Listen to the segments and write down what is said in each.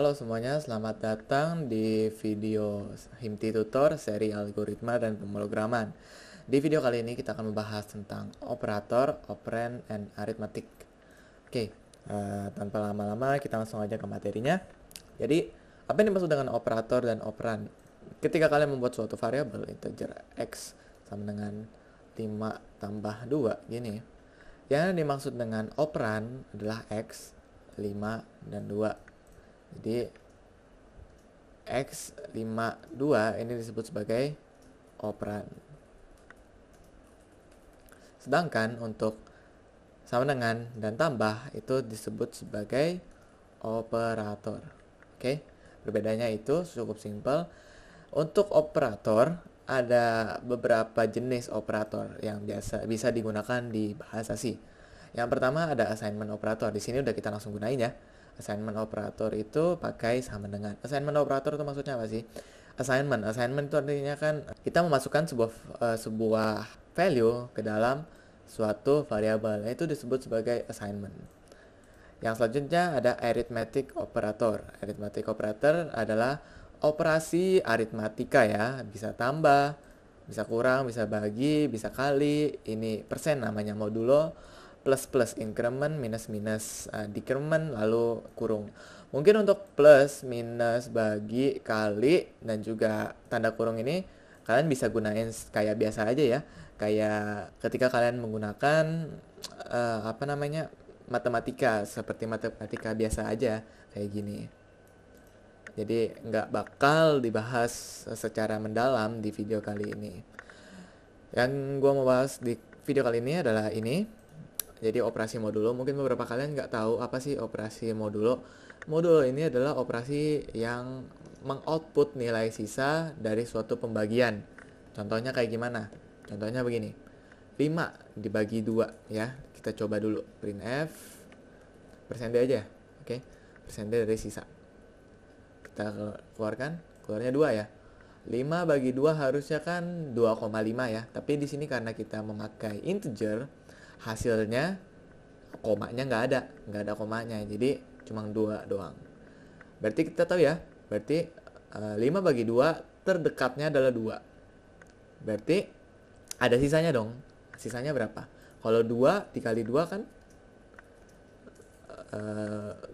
Halo semuanya, selamat datang di video Himti Tutor seri algoritma dan pemrograman. Di video kali ini kita akan membahas tentang operator, operand, and arithmetic. Oke, tanpa lama-lama kita langsung aja ke materinya. Jadi, apa yang dimaksud dengan operator dan operand? Ketika kalian membuat suatu variabel integer x sama dengan 5 tambah 2 gini. Yang dimaksud dengan operand adalah x, 5, dan 2. Jadi X 52 ini disebut sebagai operand. Sedangkan untuk sama dengan dan tambah itu disebut sebagai operator. Oke, perbedaannya itu cukup simpel. Untuk operator ada beberapa jenis operator yang bisa digunakan di bahasa C. Yang pertama ada assignment operator. Di sini udah kita langsung gunain ya. Assignment operator itu pakai sama dengan. Assignment operator itu maksudnya apa sih? Assignment itu artinya kan kita memasukkan sebuah value ke dalam suatu variabel. Itu disebut sebagai assignment. Yang selanjutnya ada arithmetic operator. Arithmetic operator adalah operasi aritmatika ya, bisa tambah, bisa kurang, bisa bagi, bisa kali. Ini persen namanya modulo, plus plus increment, minus minus decrement, lalu kurung. Mungkin untuk plus, minus, bagi, kali, dan juga tanda kurung ini kalian bisa gunain kayak biasa aja ya. Kayak ketika kalian menggunakan matematika, seperti matematika biasa aja kayak gini. Jadi nggak bakal dibahas secara mendalam di video kali ini. Yang gue mau bahas di video kali ini adalah ini. Jadi operasi modulo, mungkin beberapa kalian nggak tahu apa sih operasi modulo. Modulo ini adalah operasi yang mengoutput nilai sisa dari suatu pembagian. Contohnya kayak gimana? Contohnya begini. 5 dibagi 2 ya. Kita coba dulu. Printf persende aja. Oke. Persende dari sisa. Kita keluarnya 2 ya. 5 bagi 2 harusnya kan 2,5 ya. Tapi di sini karena kita memakai integer, hasilnya komanya nggak ada komanya, jadi cuma 2 doang. Berarti kita tahu ya, berarti 5 bagi 2 terdekatnya adalah 2. Berarti ada sisanya dong. Sisanya berapa? Kalau 2 dikali 2 kan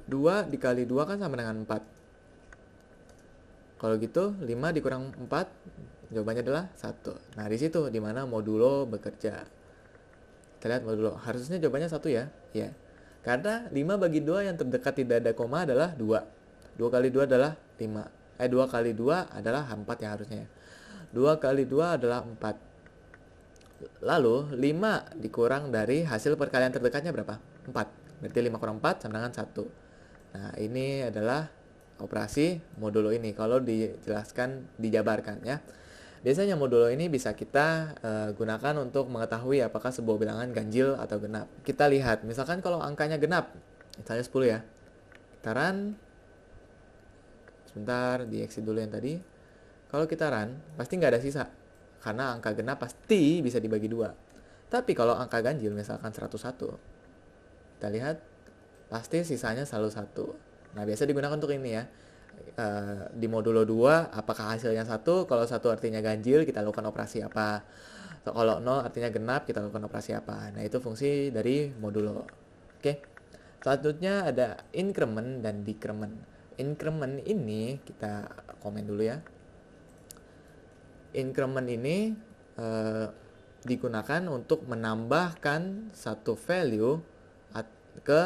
2 dikali 2 kan sama dengan 4. Kalau gitu 5 dikurang 4 jawabannya adalah 1. Nah, di situ dimana modulo bekerja. Kita lihat modulo. Harusnya jawabannya 1 ya. Ya. Karena 5 bagi 2 yang terdekat tidak ada koma adalah 2. 2 kali 2 adalah 5. 2 kali 2 adalah 4 ya harusnya. 2 kali 2 adalah 4. Lalu 5 dikurang dari hasil perkalian terdekatnya berapa? 4. Berarti 5 kurang 4 sama dengan 1. Nah, ini adalah operasi modulo ini. Kalau dijabarkan ya. Biasanya modulo ini bisa kita gunakan untuk mengetahui apakah sebuah bilangan ganjil atau genap. Kita lihat, misalkan kalau angkanya genap, misalnya 10 ya. Kita run. Sebentar, di-exit dulu yang tadi. Kalau kita run, pasti nggak ada sisa. Karena angka genap pasti bisa dibagi 2. Tapi kalau angka ganjil, misalkan 101, kita lihat, pasti sisanya selalu 1. Nah, biasa digunakan untuk ini ya. Di modulo 2 apakah hasilnya 1? Kalau 1 artinya ganjil, kita lakukan operasi apa? Kalau 0 artinya genap, kita lakukan operasi apa? Nah, itu fungsi dari modulo. Oke. Selanjutnya ada increment dan decrement. Increment ini kita komen dulu ya. Increment ini digunakan untuk menambahkan satu value ke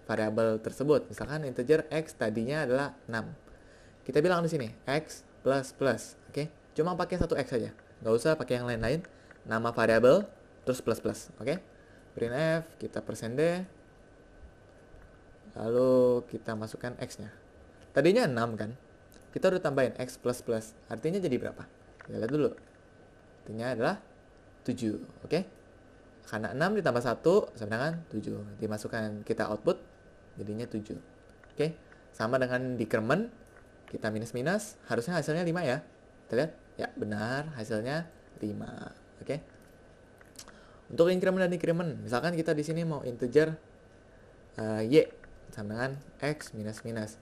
variabel tersebut. Misalkan integer x tadinya adalah 6. Kita bilang di sini x plus plus, oke? Cuma pakai satu x saja, nggak usah pakai yang lain-lain. Nama variabel terus plus plus, oke? Printf kita persende, lalu kita masukkan x-nya. Tadinya 6 kan? Kita udah tambahin x plus plus, artinya jadi berapa? Kita lihat dulu. Artinya adalah 7, oke? Karena 6 ditambah 1 sama dengan 7. Dimasukkan kita output jadinya 7. Oke? Sama dengan decrement, kita minus-minus, harusnya hasilnya 5 ya. Kita lihat, ya benar, hasilnya 5. Oke? Untuk increment dan decrement, misalkan kita di sini mau integer y sama dengan x minus minus.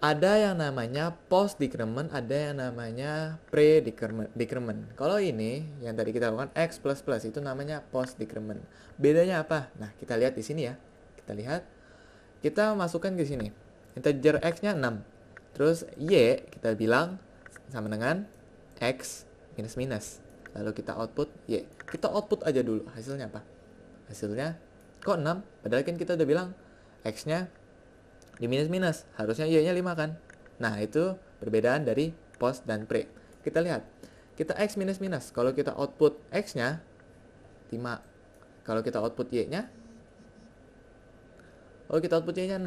ada yang namanya post decrement, ada yang namanya pre decrement. Kalau ini yang tadi kita lakukan x plus plus itu namanya post decrement. Bedanya apa? Nah, kita lihat di sini ya. Kita lihat, kita masukkan ke sini. Integer x-nya 6. Terus y kita bilang sama dengan x minus minus. Lalu kita output y. Kita output aja dulu. Hasilnya apa? Hasilnya kok 6? Padahal kan kita udah bilang x-nya di minus-minus, harusnya y-nya 5 kan. Nah, itu perbedaan dari post dan pre. Kita lihat, kita x minus-minus, kalau kita output x-nya 5. Kalau kita output y-nya, y-nya 6.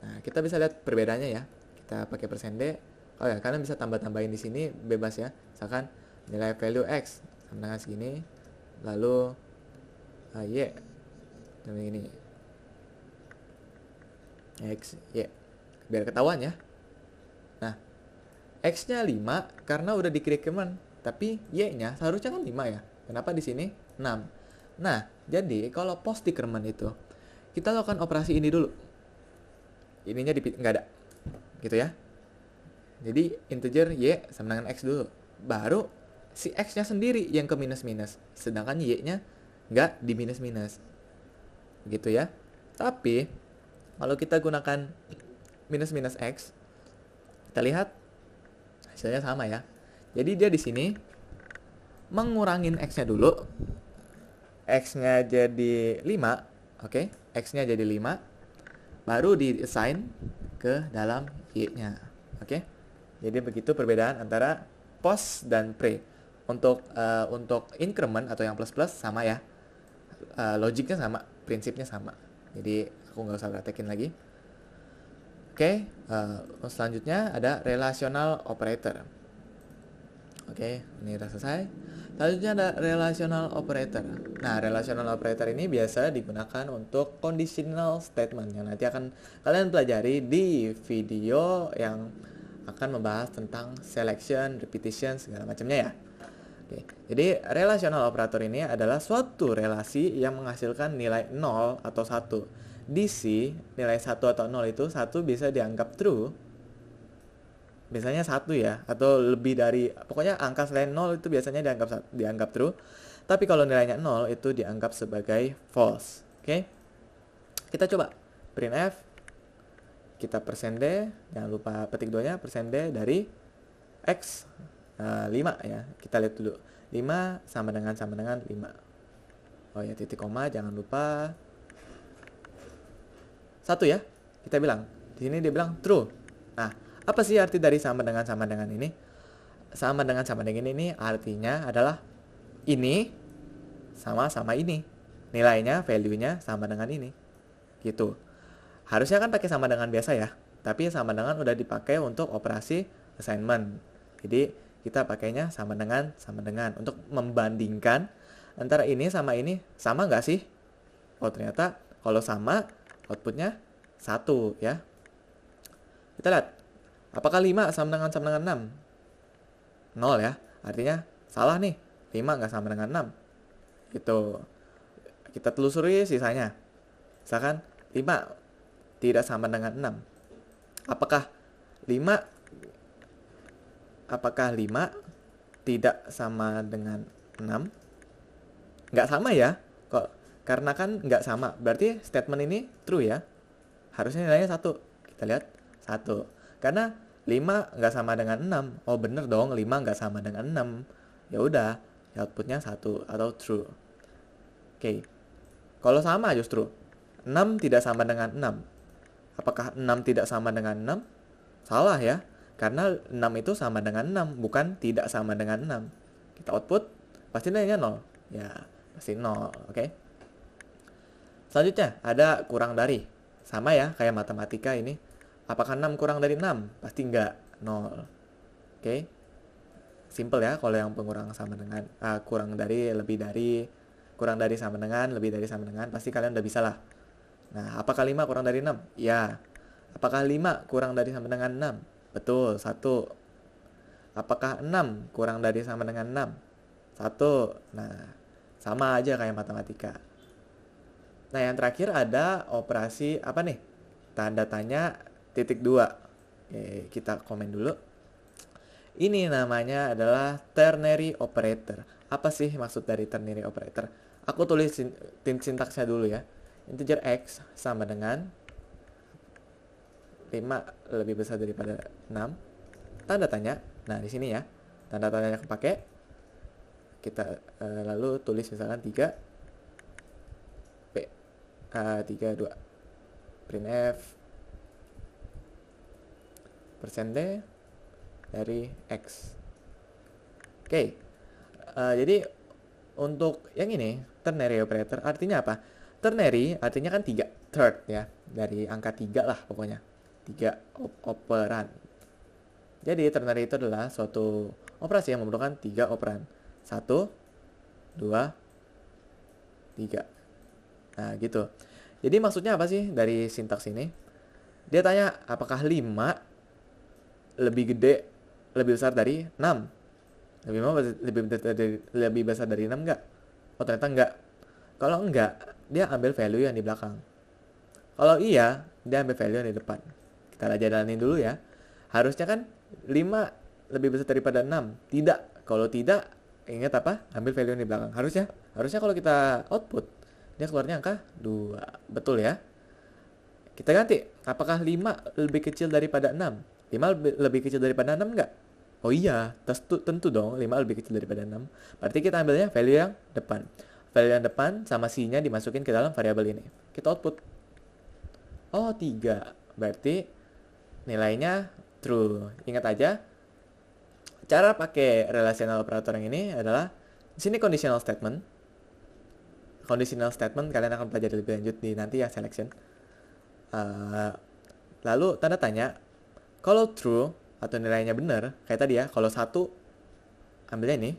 Nah, kita bisa lihat perbedaannya ya. Kita pakai persen D. Oh ya, kalian bisa tambah-tambahin di sini bebas ya. Misalkan nilai value x sama dengan segini, lalu y sama ini. X, y. Biar ketahuan ya. Nah, x-nya 5 karena udah di-decrement, tapi y-nya seharusnya kan 5 ya. Kenapa di sini 6? Nah, jadi kalau post decrement itu kita lakukan operasi ini dulu. Ininya nggak ada. Gitu ya. Jadi integer y sama dengan x dulu. Baru si x-nya sendiri yang ke minus-minus, sedangkan y-nya nggak di minus-minus. Gitu ya. Tapi kalau kita gunakan minus-minus x, kita lihat hasilnya sama ya. Jadi dia di sini mengurangin x-nya dulu. X-nya jadi 5, oke? X-nya jadi 5, baru di-assign ke dalam y-nya, oke? Jadi begitu perbedaan antara post dan pre. Untuk increment atau yang plus-plus sama ya. Logiknya sama, prinsipnya sama. Jadi aku nggak usah praktekin lagi. Oke, selanjutnya ada relational operator. Oke, ini udah selesai. Selanjutnya ada relational operator. Nah, relational operator ini biasa digunakan untuk conditional statement yang nanti akan kalian pelajari di video yang akan membahas tentang selection, repetition, segala macamnya ya. Oke, jadi relational operator ini adalah suatu relasi yang menghasilkan nilai 0 atau 1. Di C, nilai 1 atau 0 itu 1 bisa dianggap true. Biasanya 1 ya, atau lebih dari, pokoknya angka selain 0 itu biasanya dianggap true. Tapi kalau nilainya 0 itu dianggap sebagai false. Oke. Kita coba printf, kita persen D, jangan lupa petik 2-nya, persen D dari x 5 ya. Kita lihat dulu. 5 sama dengan 5. Oh ya, titik koma jangan lupa. 1 ya. Kita bilang. Di sini dia bilang true. Nah, apa sih arti dari sama dengan ini? Sama dengan ini artinya adalah ini sama ini. Nilainya, value-nya sama dengan ini. Gitu. Harusnya kan pakai sama dengan biasa ya. Tapi sama dengan udah dipakai untuk operasi assignment. Jadi kita pakainya sama dengan untuk membandingkan antara ini sama ini, sama nggak sih? Oh ternyata kalau sama outputnya 1 ya. Kita lihat apakah 5 sama dengan 6? 0 ya, artinya salah nih, 5 nggak sama dengan 6 gitu. Kita telusuri sisanya. Misalkan 5 tidak sama dengan 6. Apakah 5 tidak sama dengan 6? Nggak sama ya. Kok? Karena kan nggak sama. Berarti statement ini true ya. Harusnya nilainya 1. Kita lihat 1. Karena 5 nggak sama dengan 6. Oh bener dong, 5 nggak sama dengan 6. Ya udah, outputnya 1 atau true. Oke. Kalau sama justru 6 tidak sama dengan 6. Apakah 6 tidak sama dengan 6? Salah ya. Karena 6 itu sama dengan 6, bukan tidak sama dengan 6. Kita output, pasti nilainya 0. Ya, pasti 0, oke? Selanjutnya, ada kurang dari. Sama ya, kayak matematika ini. Apakah 6 kurang dari 6? Pasti enggak, 0. Oke? Simple ya, kalau yang pengurang sama dengan, kurang dari, lebih dari, kurang dari sama dengan, lebih dari sama dengan, pasti kalian udah bisa lah. Nah, apakah 5 kurang dari 6? Ya. Apakah 5 kurang dari sama dengan 6? Betul, 1. Apakah 6 kurang dari sama dengan 6? 1. Nah, sama aja kayak matematika. Nah, yang terakhir ada operasi apa nih? Tanda tanya titik 2. Oke, kita komen dulu. Ini namanya adalah ternary operator. Apa sih maksud dari ternary operator? Aku tulis sintaksnya dulu ya. Integer x sama dengan 5 lebih besar daripada 6. Tanda tanya. Nah, di sini ya. Tanda tanya kepake. Kita lalu tulis misalkan 3 p 3 2 printf %d dari x. Oke. Jadi untuk yang ini ternary operator artinya apa? Ternary artinya kan 3, third ya, dari angka 3 lah pokoknya, 3 operan. Jadi ternary itu adalah suatu operasi yang memerlukan 3 operan, 1, 2, 3. Nah gitu. Jadi maksudnya apa sih dari sintaks ini? Dia tanya apakah 5 lebih gede, lebih besar dari 6. Lebih besar dari 6 enggak? Oh ternyata enggak. Kalau enggak, dia ambil value yang di belakang. Kalau iya, dia ambil value yang di depan. Kita jalanin dulu ya. Harusnya kan 5 lebih besar daripada 6. Tidak. Kalau tidak, ingat apa? Ambil value yang di belakang. Harusnya kalau kita output, dia keluarnya angka 2. Betul ya? Kita ganti. Apakah 5 lebih kecil daripada 6? 5 lebih kecil daripada 6 enggak? Oh iya, tentu dong 5 lebih kecil daripada 6. Berarti kita ambilnya value yang depan. Value yang depan sama C-nya dimasukin ke dalam variabel ini. Kita output. Oh, 3. Berarti nilainya true. Ingat aja, cara pakai relational operator yang ini adalah di sini conditional statement. Conditional statement kalian akan pelajari lebih lanjut di nanti ya selection. Lalu tanda tanya. Kalau true atau nilainya benar, kayak tadi ya, kalau 1 ambilnya ini.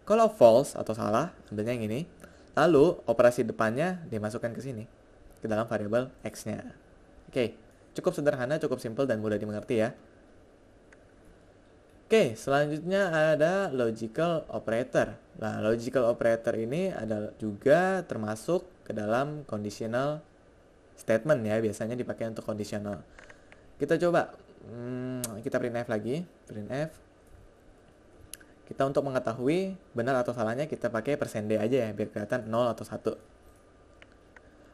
Kalau false atau salah, ambilnya yang ini. Lalu operasi depannya dimasukkan ke sini, ke dalam variabel x-nya. Oke, cukup sederhana, cukup simple dan mudah dimengerti ya. Oke, selanjutnya ada logical operator. Nah, logical operator ini adalah juga termasuk ke dalam conditional statement ya, biasanya dipakai untuk conditional. Kita coba kita printf lagi, printf. Kita untuk mengetahui benar atau salahnya kita pakai %d aja ya, biar kelihatan 0 atau 1.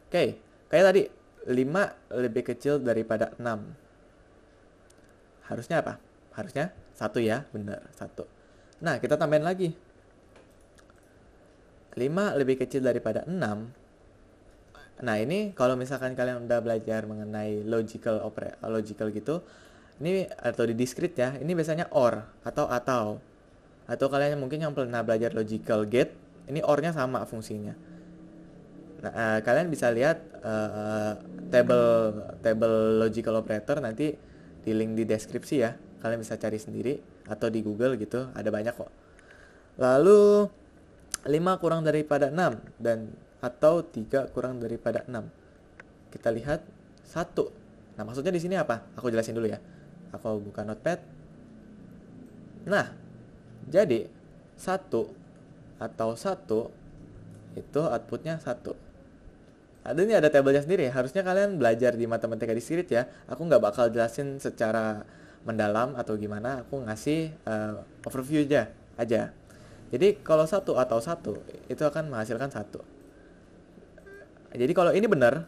Oke, kayak tadi 5 lebih kecil daripada 6. Harusnya apa? Harusnya 1 ya, benar, 1. Nah, kita tambahin lagi. 5 lebih kecil daripada 6. Nah, ini kalau misalkan kalian udah belajar mengenai logical gitu, ini atau di discrete ya, ini biasanya or atau kalian mungkin yang pernah belajar logical gate, ini or-nya sama fungsinya. Nah, kalian bisa lihat table logical operator nanti di link di deskripsi ya. Kalian bisa cari sendiri atau di Google gitu, ada banyak kok. Lalu 5 kurang daripada 6 dan atau 3 kurang daripada 6. Kita lihat 1. Nah, maksudnya di sini apa? Aku jelasin dulu ya. Aku buka notepad. Nah, jadi 1 atau 1 itu outputnya 1. Ini ada tabelnya sendiri. Harusnya kalian belajar di matematika discrete ya. Aku nggak bakal jelasin secara mendalam atau gimana. Aku ngasih overview aja. Jadi kalau 1 atau 1 itu akan menghasilkan 1. Jadi kalau ini benar,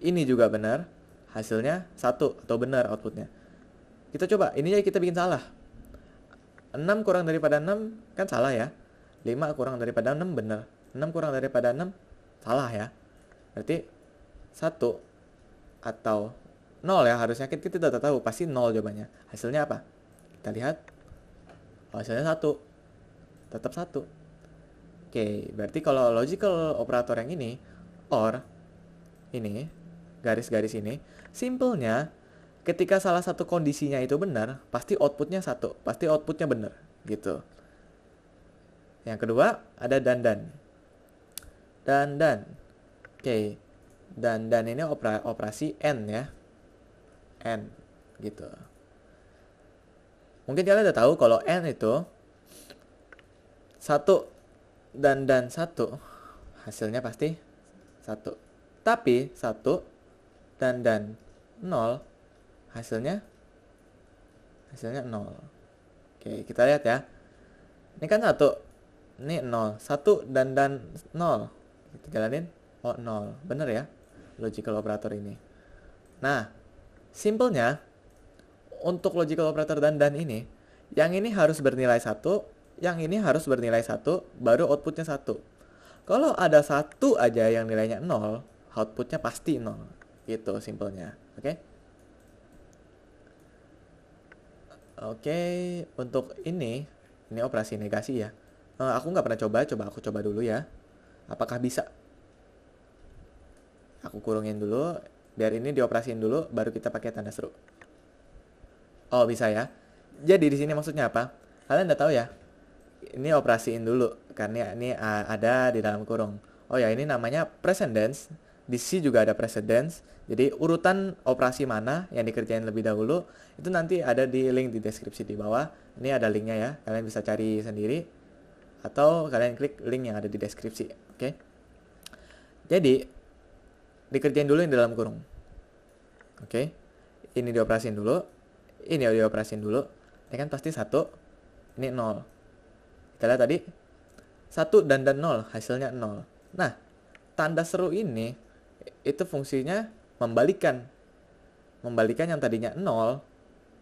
ini juga benar, hasilnya 1 atau benar outputnya. Kita coba, ini aja kita bikin salah. 6 kurang daripada 6 kan salah ya. 5 kurang daripada 6 benar. 6 kurang daripada 6 salah ya. Berarti 1 atau 0 ya, harusnya kita tidak tahu, pasti 0 jawabannya. Hasilnya apa? Kita lihat. Hasilnya 1. Tetap 1. Oke, berarti kalau logical operator yang ini, or, ini, garis-garis ini, simpelnya, ketika salah satu kondisinya itu benar, pasti outputnya 1. Pasti outputnya benar, gitu. Yang kedua, ada dan. Oke, dan ini operasi n ya. N, gitu. Mungkin kalian udah tahu kalau n itu 1 dan 1 hasilnya pasti 1. Tapi 1 dan 0 hasilnya hasilnya 0. Oke, kita lihat ya. Ini kan 1. Ini 0. 1 dan 0. Kita jalanin. Oh, 0. Bener ya logical operator ini. Nah, simpelnya untuk logical operator dan ini, yang ini harus bernilai 1, yang ini harus bernilai 1, baru outputnya 1. Kalau ada 1 aja yang nilainya 0, outputnya pasti 0. Gitu simpelnya. Oke? Oke, untuk ini operasi negasi ya. Aku nggak pernah coba aku coba dulu ya. Apakah bisa? Aku kurungin dulu, biar ini dioperasiin dulu, baru kita pakai tanda seru. Oh, bisa ya. Jadi di sini maksudnya apa? Kalian udah tahu ya? Ini operasiin dulu, karena ini ada di dalam kurung. Oh ya, ini namanya precedence. Di C juga ada precedence. Jadi urutan operasi mana yang dikerjain lebih dahulu, itu nanti ada di link di deskripsi di bawah. Ini ada linknya ya, kalian bisa cari sendiri. Atau kalian klik link yang ada di deskripsi. Oke? Jadi dikerjain dulu yang di dalam kurung. Oke. Ini dioperasiin dulu. Ini dioperasiin dulu. Ini kan pasti 1. Ini 0. Kita lihat tadi 1 dan 0 hasilnya 0. Nah, tanda seru ini itu fungsinya membalikan yang tadinya 0.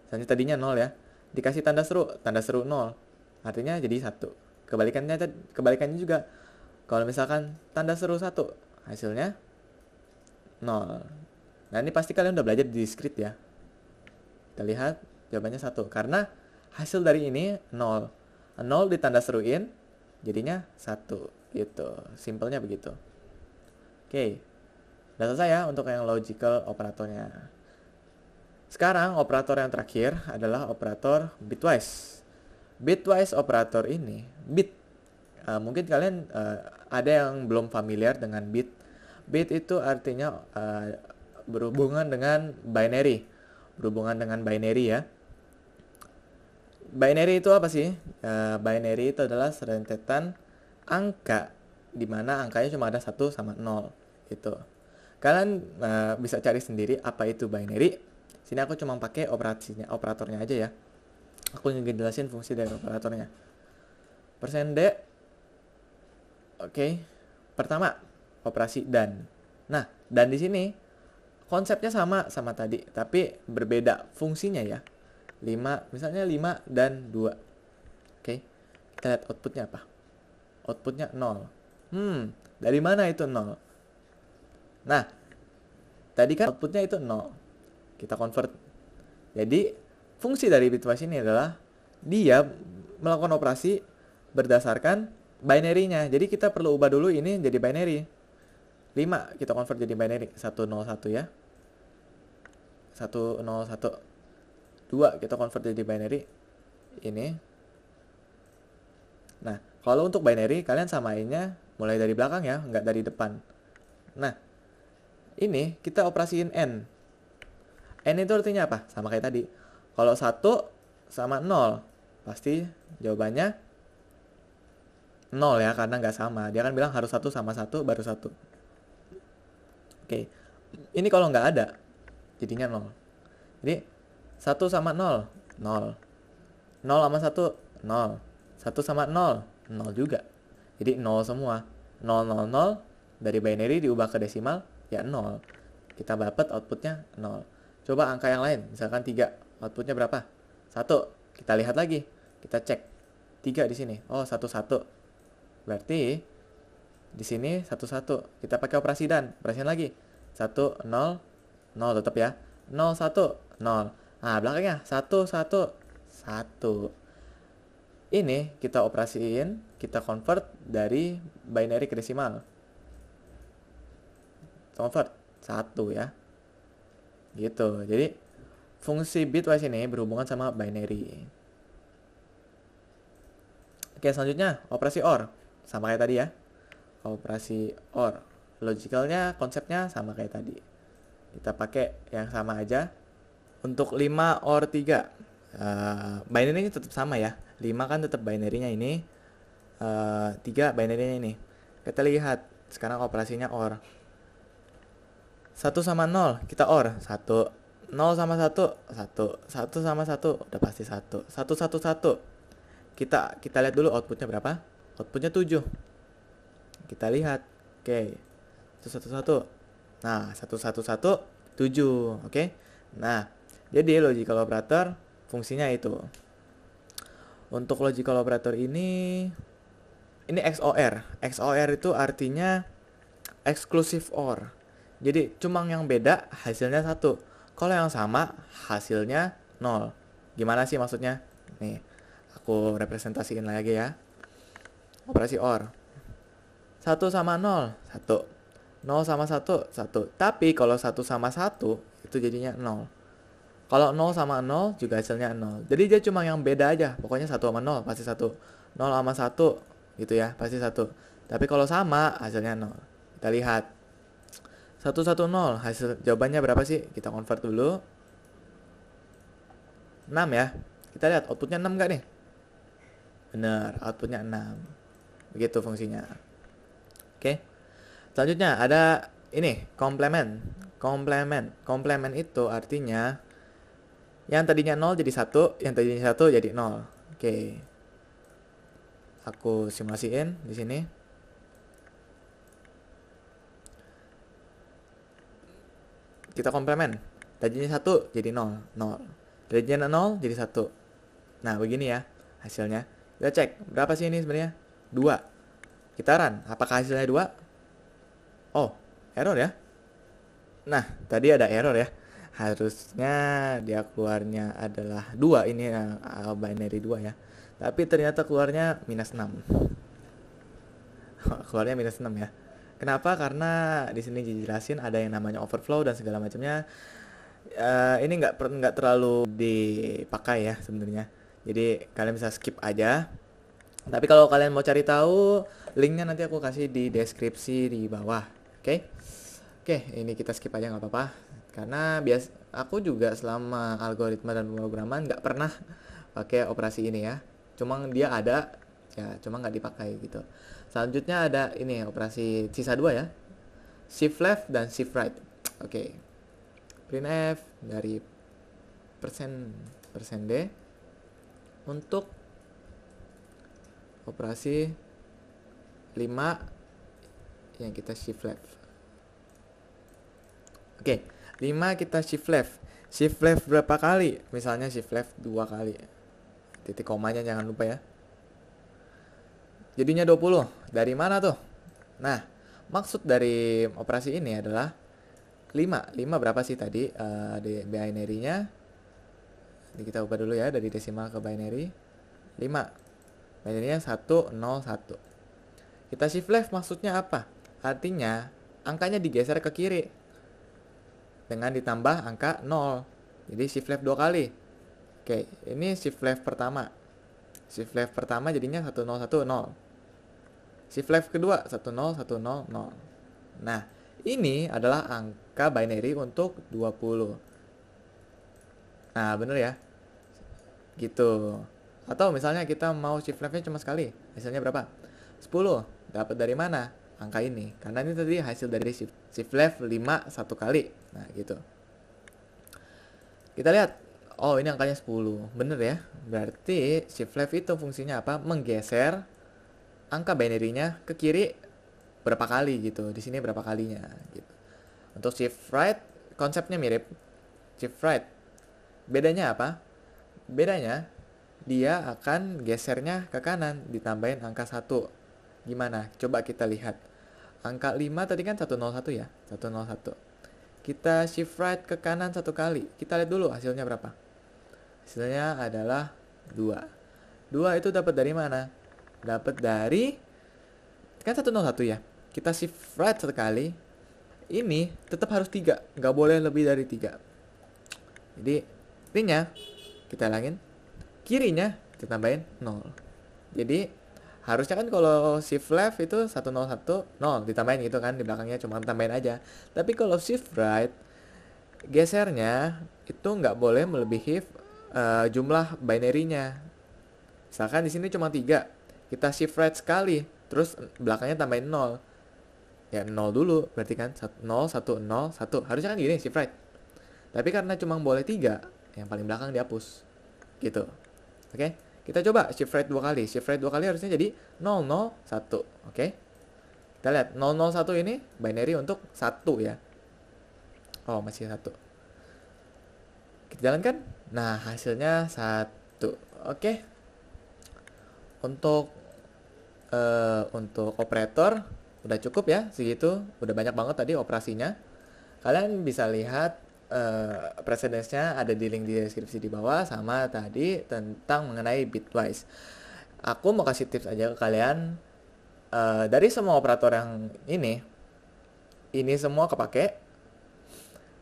Misalnya tadinya 0 ya. Dikasih tanda seru 0. Artinya jadi 1. Kebalikannya juga. Kalau misalkan tanda seru 1, hasilnya 0. Nah, ini pasti kalian udah belajar di script ya. Kita lihat jawabannya 1. Karena hasil dari ini 0. 0 ditanda seruin, jadinya 1. Gitu. Simpelnya begitu. Oke. Udah selesai ya untuk yang logical operatornya. Sekarang operator yang terakhir adalah operator bitwise. Bitwise operator ini, mungkin kalian ada yang belum familiar dengan bit. Bit itu artinya berhubungan dengan binary. Ya. Binary itu apa sih? Binary itu adalah rentetan angka di mana angkanya cuma ada 1 sama 0 itu. Kalian bisa cari sendiri apa itu binary. Sini aku cuma pakai operatornya aja ya. Aku ngejelasin fungsi dari operatornya. %D. Oke. Pertama, operasi dan. Nah, dan di sini konsepnya sama tadi, tapi berbeda fungsinya ya. 5, misalnya 5 dan 2. Oke. Kita lihat outputnya apa? Outputnya 0. Dari mana itu 0? Nah, tadi kan outputnya itu 0. Kita convert. Jadi, fungsi dari bitwise ini adalah dia melakukan operasi berdasarkan binary-nya. Jadi kita perlu ubah dulu ini jadi binary. 5 kita convert jadi binary. 101 ya. 101. 2 kita convert jadi binary. Ini. Nah, kalau untuk binary kalian samainnya mulai dari belakang ya, nggak dari depan. Nah, ini kita operasiin N. N itu artinya apa? Sama kayak tadi. Kalau 1 sama 0, pasti jawabannya 0 ya, karena nggak sama. Dia kan bilang harus 1 sama 1 baru 1. Oke. Ini kalau nggak ada, jadinya 0. Jadi 1 sama 0, 0. 0 sama 1, 0. 1 sama 0, 0 juga. Jadi 0 semua. 0, 0, 0. Dari binary diubah ke desimal, ya 0. Kita dapat outputnya 0. Coba angka yang lain, misalkan 3. Outputnya berapa? 1. Kita lihat lagi. Kita cek. 3 di sini. Oh, 1, 1. Berarti di sini 1, 1. Kita pakai operasi dan. Operasiin lagi. 1, 0, 0 tetap ya. 0, 1, 0. Nah, belakangnya 1, 1, 1. Ini kita operasiin, kita convert dari binary ke desimal. Convert 1 ya. Gitu. Jadi fungsi bitwise ini berhubungan sama binary. Oke, selanjutnya operasi OR. Sama kayak tadi ya. Operasi OR. Logicalnya, konsepnya sama kayak tadi. Kita pakai yang sama aja. Untuk 5 OR 3. Binary ini tetap sama ya. 5 kan tetap binary-nya ini. 3 binary-nya ini. Kita lihat. Sekarang operasinya OR. 1 sama 0. Kita OR. 1. 0 sama 1, 1. 1 sama 1, udah pasti 1. 1, 1, 1. Kita lihat dulu outputnya berapa. Outputnya 7. Kita lihat. Oke. 1, 1, 1. Nah, 1, 1, 1, 7. Oke. Nah, jadi logical operator fungsinya itu. Untuk logical operator ini XOR. XOR itu artinya exclusive OR. Jadi cuma yang beda hasilnya 1. Kalau yang sama hasilnya 0. Gimana sih maksudnya? Nih, aku representasiin lagi ya. Operasi OR. 1 sama 0, 1. 0 sama 1, 1. Tapi kalau 1 sama 1 itu jadinya 0. Kalau 0 sama 0 juga hasilnya 0. Jadi dia cuma yang beda aja. Pokoknya 1 sama 0 pasti 1. 0 sama 1 gitu ya, pasti 1. Tapi kalau sama hasilnya 0. Kita lihat. 110 hasil jawabannya berapa sih? Kita convert dulu. 6 ya. Kita lihat outputnya 6 gak nih? Bener, outputnya 6. Begitu fungsinya. Oke. Selanjutnya ada ini, komplement. Komplement itu artinya yang tadinya 0 jadi 1, yang tadinya 1 jadi 0. Oke. Aku simulasiin di sini. Kita komplement. Tadinya 1 jadi 0, 0. Tadinya 0 jadi 1. Nah, begini ya hasilnya. Kita cek, berapa sih ini sebenarnya? 2. Kita run, apakah hasilnya 2? Oh, error ya. Nah, tadi ada error ya. Harusnya dia keluarnya adalah 2, ini binary 2 ya. Tapi ternyata keluarnya minus 6. Keluarnya minus 6 ya. Kenapa? Karena di sini dijelasin ada yang namanya overflow dan segala macamnya. Ini nggak terlalu dipakai ya sebenarnya. Jadi kalian bisa skip aja. Tapi kalau kalian mau cari tahu, linknya nanti aku kasih di deskripsi di bawah. Oke? Oke, ini kita skip aja nggak apa-apa. Karena aku juga selama algoritma dan pemrograman nggak pernah pakai operasi ini ya. Cuma dia ada, ya cuma nggak dipakai gitu. Selanjutnya ada ini operasi sisa 2 ya. Shift left dan shift right. Oke. Printf dari persen %d untuk operasi 5 yang kita shift left. Oke, 5 kita shift left. Shift left berapa kali? Misalnya shift left 2 kali. Titik komanya jangan lupa ya. Jadinya 20. Dari mana tuh? Nah, maksud dari operasi ini adalah 5. 5 berapa sih tadi? Di binary-nya. Jadi kita ubah dulu ya dari desimal ke binary. 5. Binary-nya 1, 0, 1. Kita shift left maksudnya apa? Artinya angkanya digeser ke kiri dengan ditambah angka 0. Jadi shift left 2 kali. Oke, ini shift left pertama. Shift left pertama jadinya 1, 0, 1, 0. Shift left kedua 1, 0, 1, 0, 0. Nah, ini adalah angka binary untuk 20. Nah, bener ya? Gitu. Atau misalnya kita mau shift leftnya cuma sekali. Hasilnya berapa? 10. Dapat dari mana? Angka ini. Karena ini tadi hasil dari shift left 5 1 kali. Nah, gitu. Kita lihat. Oh, ini angkanya 10. Bener ya? Berarti shift left itu fungsinya apa? Menggeser angka binary-nya ke kiri berapa kali gitu. Di sini berapa kalinya gitu. Untuk shift right konsepnya mirip. Shift right. Bedanya apa? Bedanya dia akan gesernya ke kanan ditambahin angka 1. Gimana? Coba kita lihat. Angka 5 tadi kan 101 ya? 101. Kita shift right ke kanan 1 kali. Kita lihat dulu hasilnya berapa. Hasilnya adalah 2. 2 itu dapat dari mana? Dapat dari kan 101 ya. Kita shift right 1 kali. Ini tetap harus 3, nggak boleh lebih dari 3. Jadi intinya kita hilangin, kirinya kita tambahin 0. Jadi harusnya kan kalau shift left itu 101 0 ditambahin gitu kan, di belakangnya cuma tambahin aja. Tapi kalau shift right gesernya itu nggak boleh melebihi jumlah binary-nya. Misalkan di sini cuma 3. Kita shift right sekali, terus belakangnya tambahin 0. Ya 0 dulu, berarti kan 0, 1, 0, 1. Harusnya kan gini shift right. Tapi karena cuma boleh 3, yang paling belakang dihapus. Gitu. Oke. Kita coba shift right 2 kali. Shift right 2 kali harusnya jadi 001. Oke. Kita lihat 001 ini binary untuk 1 ya. Oh, masih 1. Kita jalankan. Nah, hasilnya 1. Oke. Untuk operator udah cukup ya segitu. Udah banyak banget tadi operasinya. Kalian bisa lihat precedence-nya ada di link di deskripsi di bawah, sama tadi tentang mengenai bitwise. Aku mau kasih tips aja ke kalian. Dari semua operator yang ini semua kepake.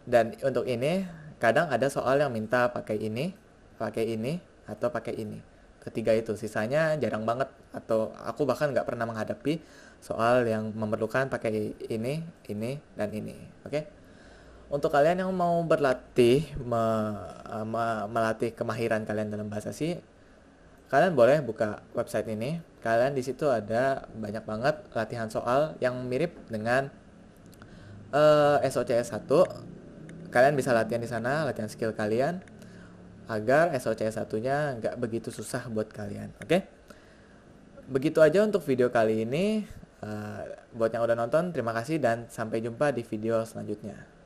Dan untuk ini kadang ada soal yang minta pakai ini, atau pakai ini. Ketiga itu, sisanya jarang banget, atau aku bahkan nggak pernah menghadapi soal yang memerlukan pakai ini, dan ini. Oke? Untuk kalian yang mau berlatih, melatih kemahiran kalian dalam bahasa C, kalian boleh buka website ini. Kalian di situ ada banyak banget latihan soal yang mirip dengan SOCS 1. Kalian bisa latihan di sana, latihan skill kalian agar SOCS 1-nya nggak begitu susah buat kalian. Oke? Begitu aja untuk video kali ini. Buat yang udah nonton, terima kasih dan sampai jumpa di video selanjutnya.